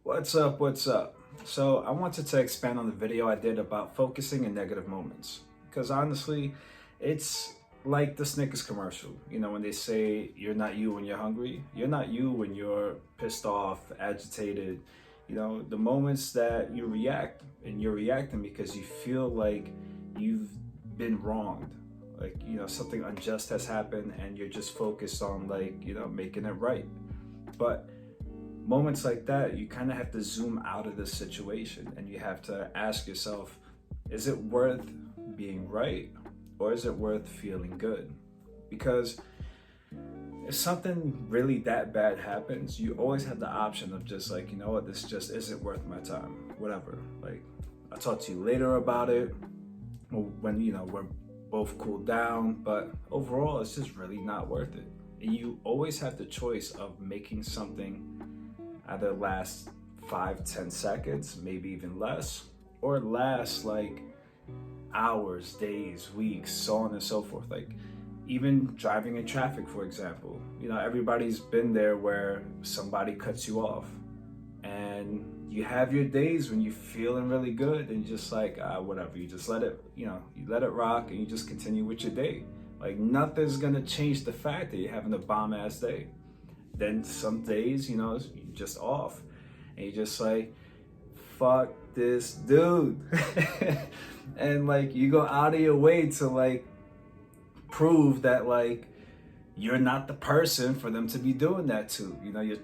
What's up? What's up? So, I wanted to expand on the video I did about focusing in negative moments. Because honestly, it's like the Snickers commercial. You know, when they say you're not you when you're hungry, you're not you when you're pissed off, agitated. You know, the moments that you react, and you're reacting because you feel like you've been wronged. Like, something unjust has happened, and you're just focused on, like, making it right. But moments like that, you kind of have to zoom out of the situation and you have to ask yourself, is it worth being right, or is it worth feeling good? Because if something really that bad happens, you always have the option of just like, you know what, this just isn't worth my time, whatever. Like, I'll talk to you later about it when, we're both cooled down, but overall, it's just really not worth it. And you always have the choice of making something either last 5-10 seconds, maybe even less, or last like hours, days, weeks, so on and so forth. Like, even driving in traffic, for example, everybody's been there where somebody cuts you off, and you have your days when you're feeling really good and just like, whatever, you just let it, you let it rock and you just continue with your day. Like, nothing's gonna change the fact that you're having a bomb ass day. Then some days, you're just off and you're just like, fuck this dude. And like, you go out of your way to like prove that like you're not the person for them to be doing that to. You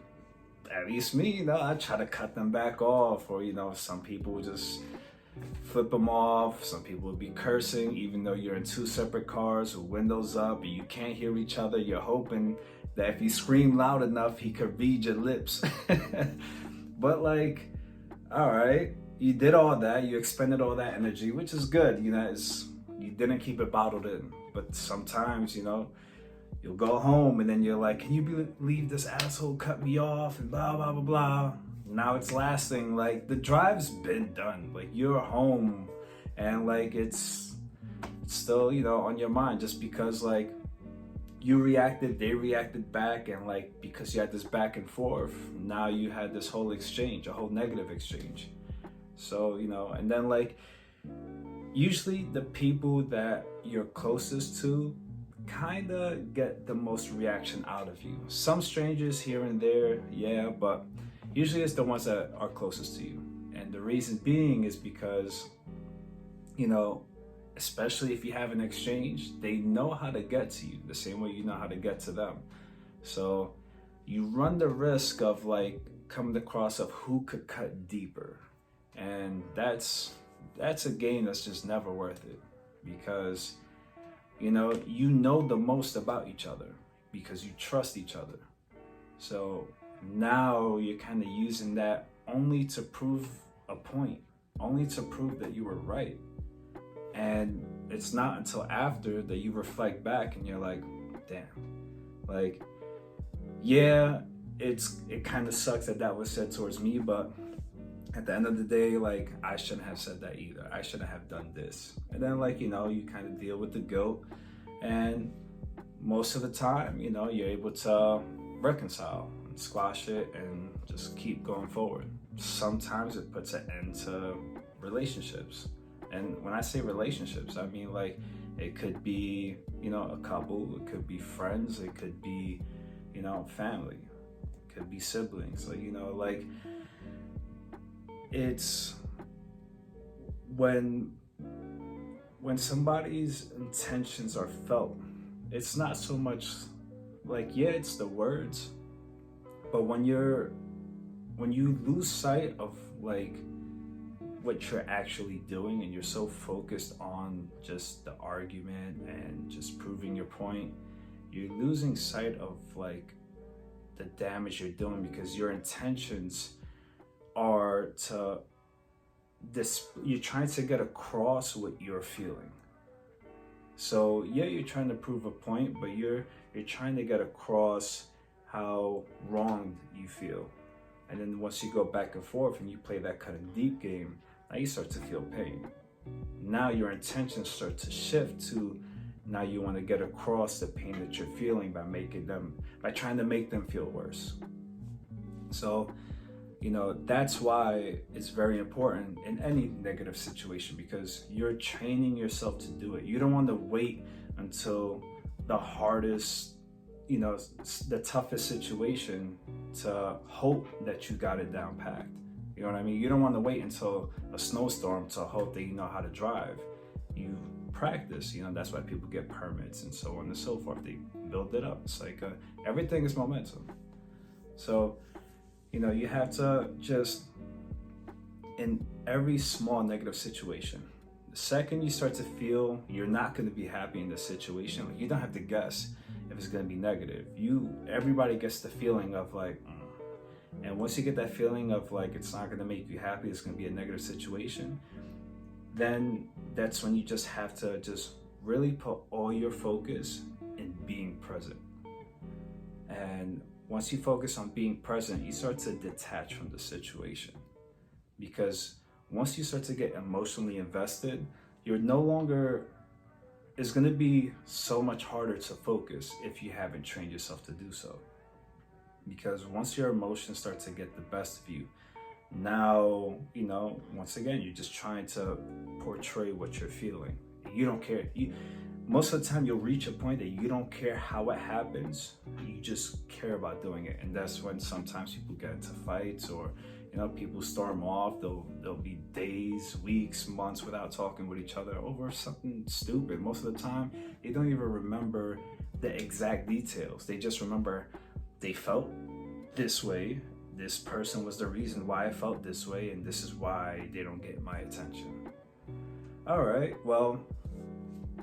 at least me, I try to cut them back off, or some people just flip them off. Some people will be cursing even though you're in two separate cars with windows up and you can't hear each other. You're hoping that if you scream loud enough, he could read your lips. But like, all right, you did all that, you expended all that energy, which is good. You didn't keep it bottled in. But sometimes, you'll go home and then you're like, can you believe this asshole cut me off and blah, blah, blah, blah. Now it's lasting, like the drive's been done. Like, you're home and like it's still, on your mind, just because like you reacted, they reacted back, and like because you had this back and forth, now you had this whole exchange, a whole negative exchange. So, and then like usually the people that you're closest to kind of get the most reaction out of you. Some strangers here and there, yeah, but usually it's the ones that are closest to you. And the reason being is because, especially if you have an exchange, they know how to get to you the same way you know how to get to them. So you run the risk of like coming across of who could cut deeper. And that's a game that's just never worth it, because you know the most about each other because you trust each other. So now you're kind of using that only to prove a point, only to prove that you were right. And it's not until after that you reflect back and you're like, damn, like, yeah, it kind of sucks that was said towards me, but at the end of the day, like, I shouldn't have said that either. I shouldn't have done this. And then like, you kind of deal with the guilt, and most of the time, you're able to reconcile and squash it and just keep going forward. Sometimes it puts an end to relationships. And when I say relationships, I mean like it could be, a couple, it could be friends, it could be, family, it could be siblings. Like, like it's when somebody's intentions are felt, it's not so much like, yeah, it's the words, but when you lose sight of like what you're actually doing and you're so focused on just the argument and just proving your point, you're losing sight of like the damage you're doing, because your intentions are you're trying to get across what you're feeling. So yeah, you're trying to prove a point, but you're trying to get across how wronged you feel. And then once you go back and forth and you play that kind of deep game, now you start to feel pain. Now your intentions start to shift to, now you want to get across the pain that you're feeling by trying to make them feel worse. So That's why it's very important in any negative situation, because you're training yourself to do it. You don't want to wait until the hardest, the toughest situation to hope that you got it down packed. You know what I mean? You don't want to wait until a snowstorm to hope that you know how to drive. You practice, that's why people get permits and so on and so forth. They build it up. It's like everything is momentum. So, you have to just, in every small negative situation, the second you start to feel you're not going to be happy in this situation, you don't have to guess if it's going to be negative. Everybody gets the feeling of like, and once you get that feeling of like it's not going to make you happy, it's going to be a negative situation, then that's when you just have to just really put all your focus in being present. And once you focus on being present, you start to detach from the situation. Because once you start to get emotionally invested, you're no longer, it's going to be so much harder to focus if you haven't trained yourself to do so. Because once your emotions start to get the best of you, now, once again, you're just trying to portray what you're feeling. You don't care. Most of the time, you'll reach a point that you don't care how it happens. You just care about doing it. And that's when sometimes people get into fights, or, people storm off. There'll be days, weeks, months without talking with each other over something stupid. Most of the time, they don't even remember the exact details. They just remember they felt this way. This person was the reason why I felt this way, and this is why they don't get my attention. All right, well,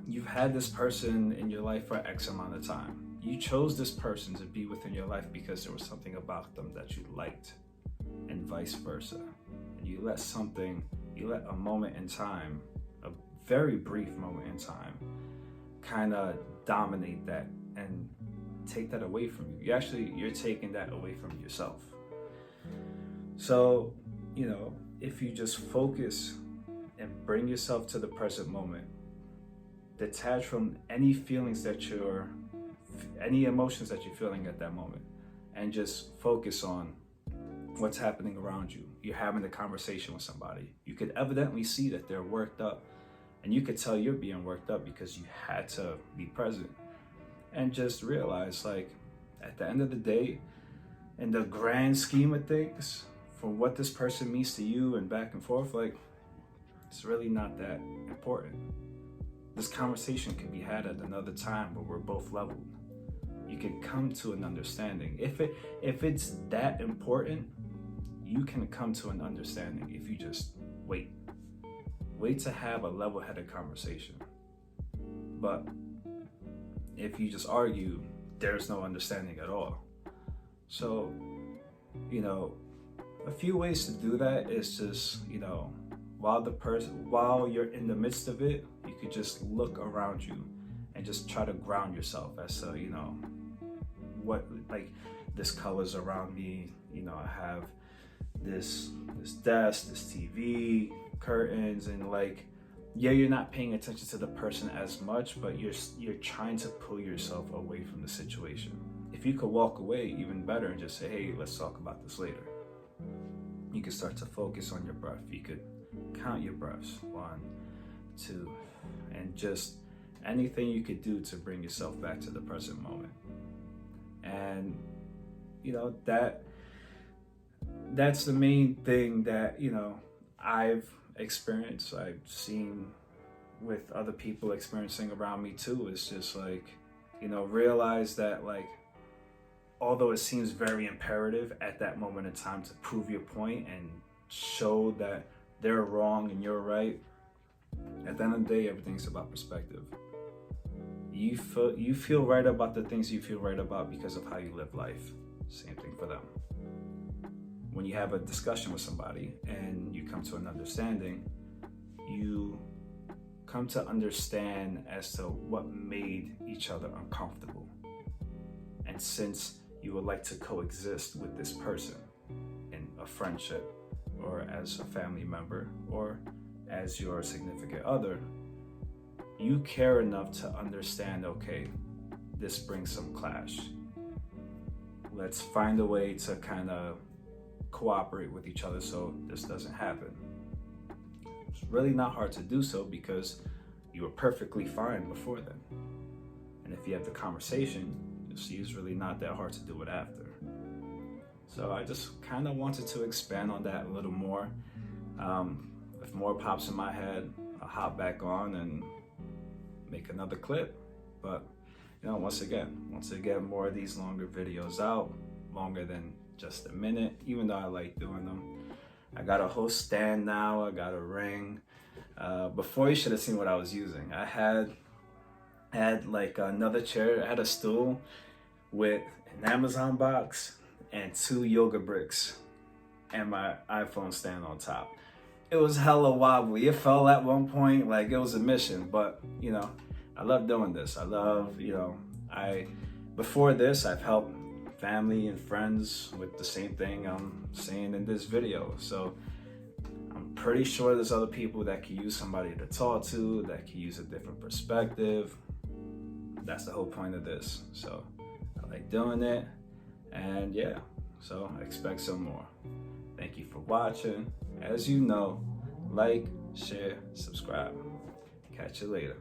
you've had this person in your life for X amount of time. You chose this person to be within your life because there was something about them that you liked, and vice versa. And you let a moment in time, a very brief moment in time, kind of dominate that and take that away from you. You're taking that away from yourself. So, if you just focus and bring yourself to the present moment, detach from any emotions that you're feeling at that moment, and just focus on what's happening around you. You're having a conversation with somebody. You could evidently see that they're worked up, and you could tell you're being worked up because you had to be present. And just realize, like, at the end of the day, in the grand scheme of things, for what this person means to you and back and forth, like, it's really not that important. This conversation can be had at another time where we're both leveled. You can come to an understanding. If it's that important, you can come to an understanding if you just wait. Wait to have a level-headed conversation. But if you just argue, there's no understanding at all. So, a few ways to do that is just, while you're in the midst of it, you could just look around you and just try to ground yourself as to, what, like, this color's around me. I have this desk, this TV, curtains, and like, yeah, you're not paying attention to the person as much, but you're trying to pull yourself away from the situation. If you could walk away, even better, and just say, hey, let's talk about this later. You can start to focus on your breath. You could count your breaths, 1, 2, and just anything you could do to bring yourself back to the present moment. And that's the main thing that I've experienced. I've seen with other people experiencing around me too. It's just like, realize that, like, although it seems very imperative at that moment in time to prove your point and show that they're wrong and you're right, at the end of the day, everything's about perspective. You feel right about the things you feel right about because of how you live life. Same thing for them. When you have a discussion with somebody and you come to an understanding, you come to understand as to what made each other uncomfortable. And since you would like to coexist with this person in a friendship, or as a family member, or as your significant other, you care enough to understand, okay, this brings some clash. Let's find a way to kind of cooperate with each other so this doesn't happen. It's really not hard to do so because you were perfectly fine before then. And if you have the conversation, you'll see it's really not that hard to do it after. So I just kind of wanted to expand on that a little more. If more pops in my head, I'll hop back on and make another clip. But once again, more of these longer videos out, longer than just a minute, even though I like doing them. I got a whole stand now, I got a ring. Before, you should have seen what I was using. I had like another chair, I had a stool with an Amazon box and 2 yoga bricks and my iPhone stand on top. It was hella wobbly. It fell at one point, like it was a mission, but I love doing this. I love, before this, I've helped family and friends with the same thing I'm saying in this video. So I'm pretty sure there's other people that can use somebody to talk to, that can use a different perspective. That's the whole point of this. So I like doing it, and yeah, so I expect some more. Thank you for watching. As you know, like, share, subscribe. Catch you later.